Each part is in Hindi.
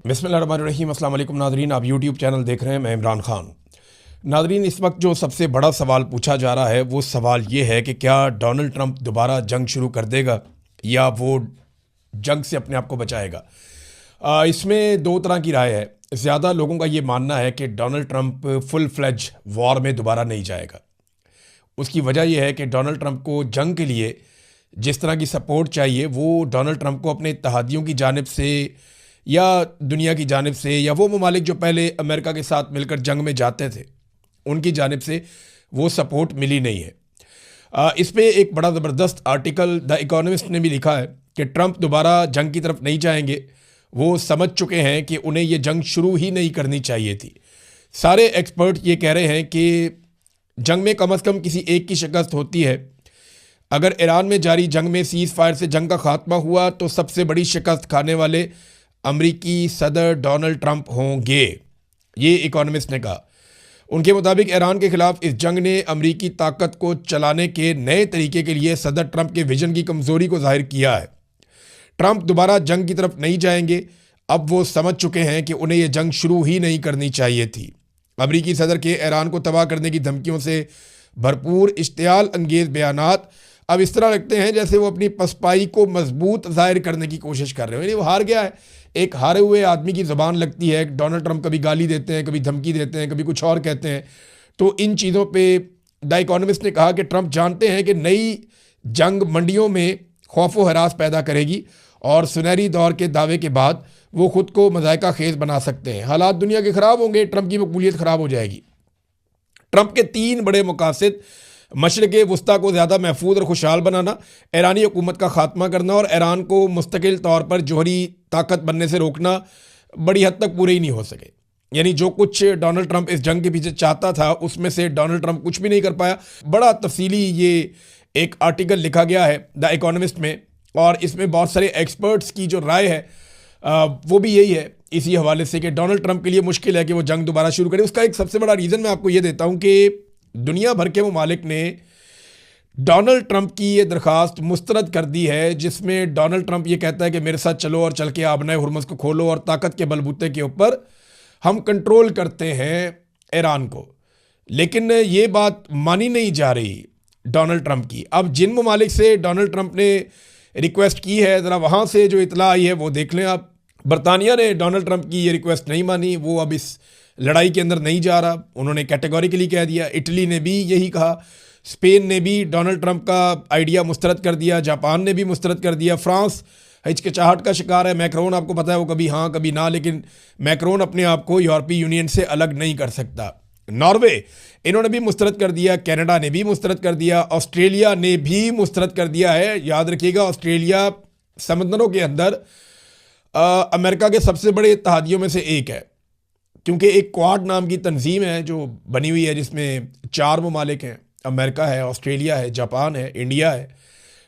बिस्मिल्लाहिर्रहमानिर्रहीम। अस्सलाम वालेकुम नाज़रीन, आप यूट्यूब चैनल देख रहे हैं, मैं इमरान ख़ान। नाज़रीन, इस वक्त जो सबसे बड़ा सवाल पूछा जा रहा है वो सवाल ये है कि क्या डोनाल्ड ट्रंप दोबारा जंग शुरू कर देगा या वो जंग से अपने आप को बचाएगा। इसमें दो तरह की राय है। ज़्यादा लोगों का ये मानना है कि Donald Trump full fledged war में दोबारा नहीं जाएगा। उसकी वजह यह है कि डोनाल्ड ट्रंप को जंग के लिए जिस तरह की सपोर्ट चाहिए वो डोनाल्ड ट्रंप को अपने इत्तेहादियों की जानिब से या दुनिया की जानिब से या वो ममालिक जो पहले अमेरिका के साथ मिलकर जंग में जाते थे उनकी जानिब से वो सपोर्ट मिली नहीं है। इस पर एक बड़ा ज़बरदस्त आर्टिकल द इकोनॉमिस्ट ने भी लिखा है कि ट्रंप दोबारा जंग की तरफ नहीं जाएंगे। वो समझ चुके हैं कि उन्हें ये जंग शुरू ही नहीं करनी चाहिए थी। सारे एक्सपर्ट ये कह रहे हैं कि जंग में कम से कम किसी एक की शिकस्त होती है। अगर ईरान में जारी जंग में सीज़ फायर से जंग का खात्मा हुआ तो सबसे बड़ी शिकस्त खाने वाले अमरीकी सदर डोनाल्ड ट्रंप होंगे, ये इकोनॉमिस्ट ने कहा। उनके मुताबिक ईरान के खिलाफ इस जंग ने अमरीकी ताकत को चलाने के नए तरीके के लिए सदर ट्रंप के विजन की कमज़ोरी को जाहिर किया है। ट्रंप दोबारा जंग की तरफ नहीं जाएंगे। अब वो समझ चुके हैं कि उन्हें यह जंग शुरू ही नहीं करनी चाहिए थी। अमरीकी सदर के ईरान को तबाह करने की धमकियों से भरपूर इश्तियाल अंगेज बयानात अब इस तरह लगते हैं जैसे वो अपनी पसपाई को मजबूत जाहिर करने की कोशिश कर रहे हो। यानी वो हार गया है। एक हारे हुए आदमी की ज़बान लगती है। डोनाल्ड ट्रंप कभी गाली देते हैं, कभी धमकी देते हैं, कभी कुछ और कहते हैं। तो इन चीज़ों पे द इकोनॉमिस्ट ने कहा कि ट्रंप जानते हैं कि नई जंग मंडियों में खौफ व हरास पैदा करेगी और सुनहरी दौर के दावे के बाद वो खुद को मज़ायका खेज बना सकते हैं। हालात दुनिया के ख़राब होंगे, ट्रंप की मकबूलियत ख़राब हो जाएगी। ट्रंप के तीन बड़े मकासद मशरिक़ वस्ता को ज़्यादा महफूज और खुशहाल बनाना, ईरानी हुकूमत का खात्मा करना और ईरान को मुस्तकिल तौर पर जोहरी ताकत बनने से रोकना बड़ी हद तक पूरे ही नहीं हो सके। यानी जो कुछ डोनाल्ड ट्रंप इस जंग के पीछे चाहता था उसमें से डोनाल्ड ट्रंप कुछ भी नहीं कर पाया। बड़ा तफसीली ये एक आर्टिकल लिखा गया है द इकोनॉमिस्ट में और इसमें बहुत सारे एक्सपर्ट्स की जो राय है वो भी यही है इसी हवाले से कि डोनाल्ड ट्रंप के लिए मुश्किल है कि वो जंग दोबारा शुरू करे। उसका एक सबसे बड़ा रीज़न मैं आपको ये देता हूँ कि दुनिया भर के ममालिक ने डोनाल्ड ट्रंप की ये दरख्वास्त मुस्तरद कर दी है जिसमें डोनाल्ड ट्रंप ये कहता है कि मेरे साथ चलो और चल के आबनाए हुर्मुज़ को खोलो और ताकत के बलबूते के ऊपर हम कंट्रोल करते हैं ईरान को। लेकिन ये बात मानी नहीं जा रही डोनाल्ड ट्रंप की। अब जिन ममालिक से डोनाल्ड ट्रंप ने रिक्वेस्ट की है ज़रा वहाँ से जो इतला आई है वो देख लें आप। बरतानिया ने डोनाल्ड ट्रंप की ये रिक्वेस्ट नहीं मानी, वो अब इस लड़ाई के अंदर नहीं जा रहा, उन्होंने कैटेगोरिकली कह दिया। इटली ने भी यही कहा, स्पेन ने भी डोनाल्ड ट्रंप का आइडिया मुस्तरद कर दिया, जापान ने भी मुस्तरद कर दिया। फ्रांस हिचकिचाहट का शिकार है। मैक्रोन आपको पता है वो कभी हाँ कभी ना, लेकिन मैक्रोन अपने आप को यूरोपीय यूनियन से अलग नहीं कर सकता। नॉर्वे इन्होंने भी मुस्तरद कर दिया, कनाडा ने भी मुस्तरद कर दिया, ऑस्ट्रेलिया ने भी मुस्तरद कर दिया है। याद रखिएगा ऑस्ट्रेलिया समंदरों के अंदर अमेरिका के सबसे बड़े इत्तेहादियों में से एक है, क्योंकि एक क्वाड नाम की तंजीम है जो बनी हुई है जिसमें 4 ममालिक हैं, अमेरिका है, ऑस्ट्रेलिया है, जापान है, इंडिया है।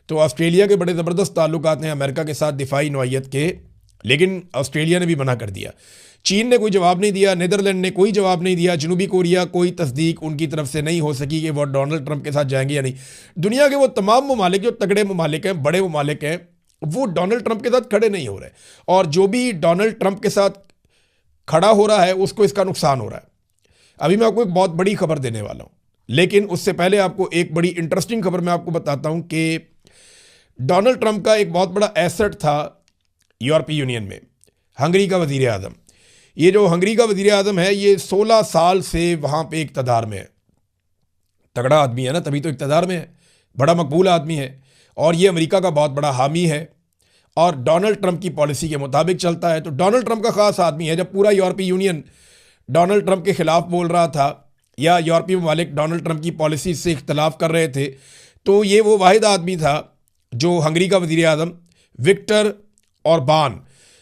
तो ऑस्ट्रेलिया के बड़े ज़बरदस्त ताल्लुकात हैं अमेरिका के साथ दिफाई नौइयत के, लेकिन ऑस्ट्रेलिया ने भी मना कर दिया। चीन ने कोई जवाब नहीं दिया, नीदरलैंड ने कोई जवाब नहीं दिया, जनूबी कोरिया कोई तस्दीक उनकी तरफ से नहीं हो सकी कि वो डोनाल्ड ट्रंप के साथ जाएंगे या नहीं। दुनिया के वो तमाम ममालिक जो तगड़े ममालिक हैं, बड़े ममालिक हैं, वो डोनाल्ड ट्रंप के साथ खड़े नहीं हो रहे और जो भी डोनाल्ड ट्रंप के साथ खड़ा हो रहा है उसको इसका नुकसान हो रहा है। अभी मैं आपको एक बहुत बड़ी खबर देने वाला हूँ, लेकिन उससे पहले आपको एक बड़ी इंटरेस्टिंग खबर मैं आपको बताता हूँ कि डोनाल्ड ट्रंप का एक बहुत बड़ा एसेट था यूरोपीय यूनियन में, हंगरी का वज़ीर आज़म। ये जो हंगरी का वज़ीर आज़म है ये 16 साल से वहाँ पे इक़्तिदार में है। तगड़ा आदमी है ना, तभी तो इक़्तिदार में है, बड़ा मकबूल आदमी है और ये अमेरिका का बहुत बड़ा हामी है और डोनाल्ड ट्रंप की पॉलिसी के मुताबिक चलता है। तो डोनाल्ड ट्रंप का ख़ास आदमी है। जब पूरा यूरोपीय यूनियन डोनाल्ड ट्रंप के ख़िलाफ़ बोल रहा था या यूरोपीय ममालिक डोनाल्ड ट्रंप की पॉलिसी से इख्तलाफ कर रहे थे तो ये वो वाहिद आदमी था जो हंगरी का वज़ीर आज़म विक्टर ऑरबान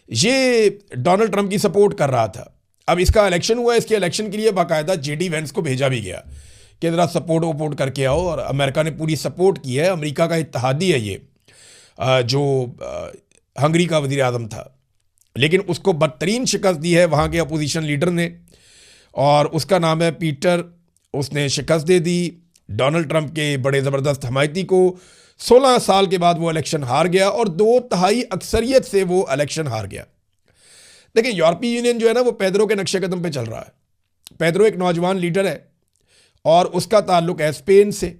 ये डोनाल्ड ट्रंप की सपोर्ट कर रहा था। अब इसका इलेक्शन हुआ, इसके इलेक्शन के लिए बाकायदा जेडी वेंस को भेजा भी गया कि ज़रा सपोर्ट वपोर्ट करके आओ और अमेरिका ने पूरी सपोर्ट की है। अमेरिका का इत्तेहादी है ये जो हंगरी का वज़ीर आज़म था, लेकिन उसको बदतरीन शिकस्त दी है वहाँ के अपोजिशन लीडर ने और उसका नाम है पीटर। उसने शिकस्त दे दी डोनाल्ड ट्रंप के बड़े ज़बरदस्त हमायती को। 16 साल के बाद वो इलेक्शन हार गया और 2/3 अक्सरियत से वो इलेक्शन हार गया। देखिए, यूरोपीय यूनियन जो है ना वो पेद्रो के नक्शे कदम पे चल रहा है। पेद्रो एक नौजवान लीडर है और उसका ताल्लुक है स्पेन से।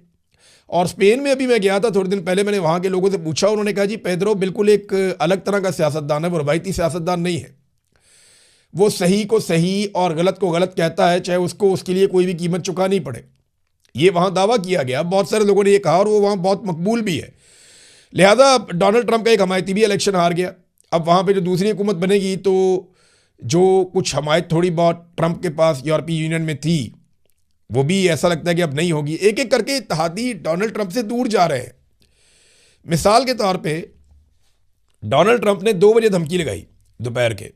और स्पेन में अभी मैं गया था थोड़े दिन पहले, मैंने वहाँ के लोगों से पूछा, उन्होंने कहा जी पेद्रो बिल्कुल एक अलग तरह का सियासतदान है, वो रवायती सियासतदान नहीं है। वो सही को सही और गलत को गलत कहता है, चाहे उसको उसके लिए कोई भी कीमत चुकानी पड़े। ये वहाँ दावा किया गया, बहुत सारे लोगों ने ये कहा और वो वहाँ बहुत मकबूल भी है। लिहाजा डोनाल्ड ट्रंप का एक हमायती भी इलेक्शन हार गया। अब वहाँ पे जो दूसरी हुकूमत बनेगी तो जो कुछ हमायत थोड़ी बहुत ट्रंप के पास यूरोपीय यूनियन में थी वो भी ऐसा लगता है कि अब नहीं होगी। एक एक करके इत्तेहादी डोनाल्ड ट्रंप से दूर जा रहे हैं। मिसाल के तौर पे डोनाल्ड ट्रंप ने 2 बजे धमकी लगाई दोपहर के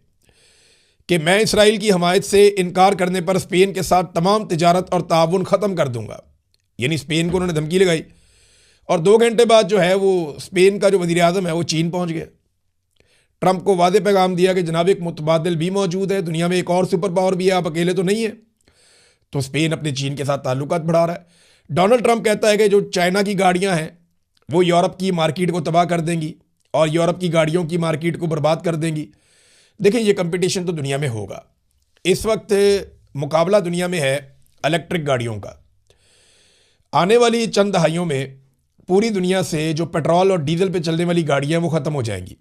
कि मैं इसराइल की हमायत से इनकार करने पर स्पेन के साथ तमाम तिजारत और ताउन ख़त्म कर दूंगा। यानी स्पेन को उन्होंने धमकी लगाई और 2 घंटे बाद जो है वो स्पेन का जो वज़ीर आज़म है वो चीन पहुंच गया। ट्रंप को वादे पैगाम दिया कि जनाब एक मुतबादिल भी मौजूद है, दुनिया में एक और सुपर पावर भी है, आप अकेले तो नहीं है। तो स्पेन अपने चीन के साथ ताल्लुकात बढ़ा रहा है। डोनाल्ड ट्रंप कहता है कि जो चाइना की गाड़ियां हैं वो यूरोप की मार्केट को तबाह कर देंगी और यूरोप की गाड़ियों की मार्केट को बर्बाद कर देंगी। देखें, ये कंपटीशन तो दुनिया में होगा। इस वक्त मुकाबला दुनिया में है इलेक्ट्रिक गाड़ियों का। आने वाली चंद दहाइयों में पूरी दुनिया से जो पेट्रोल और डीजल पे चलने वाली गाड़ियां वो ख़त्म हो जाएंगी।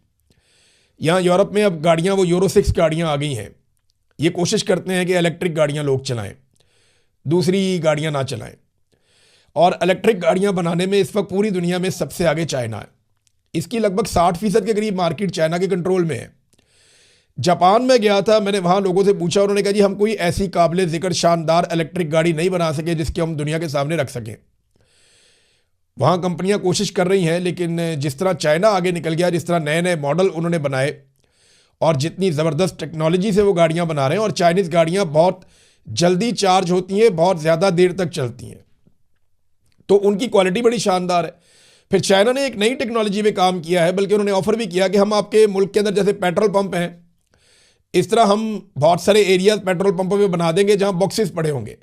यहाँ यूरोप में अब गाड़ियाँ वो यूरो 6 गाड़ियाँ आ गई हैं। ये कोशिश करते हैं कि इलेक्ट्रिक गाड़ियाँ लोग चलाएं, दूसरी गाड़ियाँ ना चलाएं। और इलेक्ट्रिक गाड़ियाँ बनाने में इस वक्त पूरी दुनिया में सबसे आगे चाइना है। इसकी लगभग 60% के करीब मार्केट चाइना के कंट्रोल में है। जापान में गया था, मैंने वहाँ लोगों से पूछा, उन्होंने कहा जी हम कोई ऐसी काबिल ज़िक्र शानदार इलेक्ट्रिक गाड़ी नहीं बना सके जिसकी हम दुनिया के सामने रख सकें। वहाँ कंपनियां कोशिश कर रही हैं, लेकिन जिस तरह चाइना आगे निकल गया, जिस तरह नए नए मॉडल उन्होंने बनाए और जितनी ज़बरदस्त टेक्नोलॉजी से वो गाड़ियां बना रहे हैं, और चाइनीज़ गाड़ियां बहुत जल्दी चार्ज होती हैं, बहुत ज़्यादा देर तक चलती हैं, तो उनकी क्वालिटी बड़ी शानदार है। फिर चाइना ने एक नई टेक्नोलॉजी में काम किया है, बल्कि उन्होंने ऑफर भी किया कि हम आपके मुल्क के अंदर जैसे पेट्रोल पंप हैं, इस तरह हम बहुत सारे एरियाज पेट्रोल पंपों में बना देंगे जहाँ बॉक्सेस पड़े होंगे,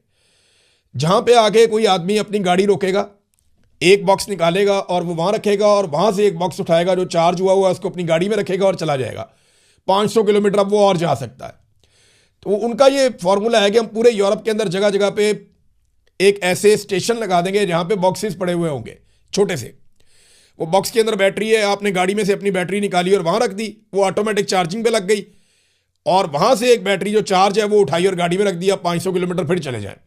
जहाँ पे आके कोई आदमी अपनी गाड़ी रोकेगा, एक बॉक्स निकालेगा और वो वहाँ रखेगा और वहाँ से एक बॉक्स उठाएगा जो चार्ज हुआ हुआ उसको अपनी गाड़ी में रखेगा और चला जाएगा। 500 किलोमीटर अब वो और जा सकता है। तो उनका ये फॉर्मूला है कि हम पूरे यूरोप के अंदर जगह जगह पे एक ऐसे स्टेशन लगा देंगे जहाँ पे बॉक्सेस पड़े हुए होंगे छोटे से। वो बॉक्स के अंदर बैटरी है, आपने गाड़ी में से अपनी बैटरी निकाली और वहाँ रख दी, वो ऑटोमेटिक चार्जिंग पे लग गई और वहाँ से एक बैटरी जो चार्ज है वो उठाई और गाड़ी में रख दिया, 500 किलोमीटर फिर चले जाए।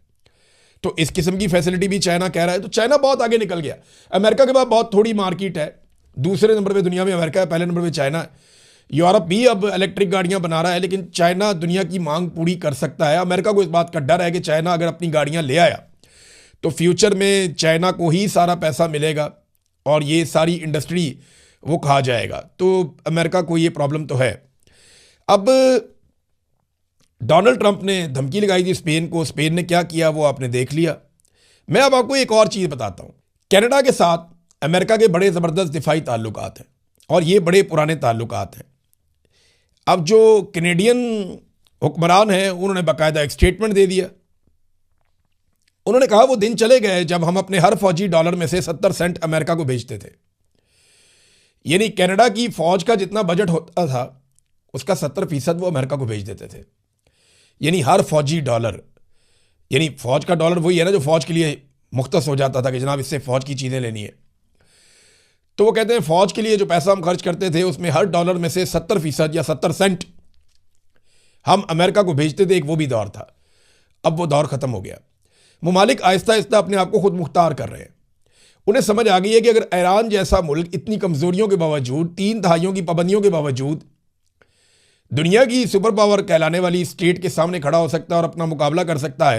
तो इस किस्म की फैसिलिटी भी चाइना कह रहा है। तो चाइना बहुत आगे निकल गया। अमेरिका के बाद बहुत थोड़ी मार्केट है, दूसरे नंबर पे दुनिया में अमेरिका है, पहले नंबर पे चाइना है। यूरोप भी अब इलेक्ट्रिक गाड़ियां बना रहा है, लेकिन चाइना दुनिया की मांग पूरी कर सकता है। अमेरिका को इस बात का डर है कि चाइना अगर अपनी गाड़ियां ले आया तो फ्यूचर में चाइना को ही सारा पैसा मिलेगा और ये सारी इंडस्ट्री वो खा जाएगा। तो अमेरिका को ये प्रॉब्लम तो है। अब डोनाल्ड ट्रंप ने धमकी लगाई थी स्पेन को, स्पेन ने क्या किया वो आपने देख लिया। मैं अब आपको एक और चीज़ बताता हूँ। कनाडा के साथ अमेरिका के बड़े ज़बरदस्त दिफाई ताल्लुकात हैं और ये बड़े पुराने ताल्लुकात हैं। अब जो कैनेडियन हुक्मरान हैं उन्होंने बाकायदा एक स्टेटमेंट दे दिया। उन्होंने कहा वो दिन चले गए जब हम अपने हर फौजी डॉलर में से 70 सेंट अमेरिका को भेजते थे। यानी कनाडा की फ़ौज का जितना बजट होता था उसका 70% वो अमेरिका को भेज देते थे। यानी हर फौजी डॉलर, यानी फ़ौज का डॉलर वही है ना जो फ़ौज के लिए मुख्तस हो जाता था कि जनाब इससे फ़ौज की चीज़ें लेनी है। तो वो कहते हैं फ़ौज के लिए जो पैसा हम खर्च करते थे उसमें हर डॉलर में से 70% या 70 सेंट हम अमेरिका को भेजते थे। एक वो भी दौर था, अब वो दौर ख़त्म हो गया। मुमालिक आहिस्ता आहिस्ता अपने आप को खुद मुख्तार कर रहे हैं। उन्हें समझ आ गई है कि अगर ईरान जैसा मुल्क इतनी कमज़ोरियों के बावजूद, 3 दहाइयों की पाबंदियों के बावजूद दुनिया की सुपर पावर कहलाने वाली स्टेट के सामने खड़ा हो सकता है और अपना मुकाबला कर सकता है,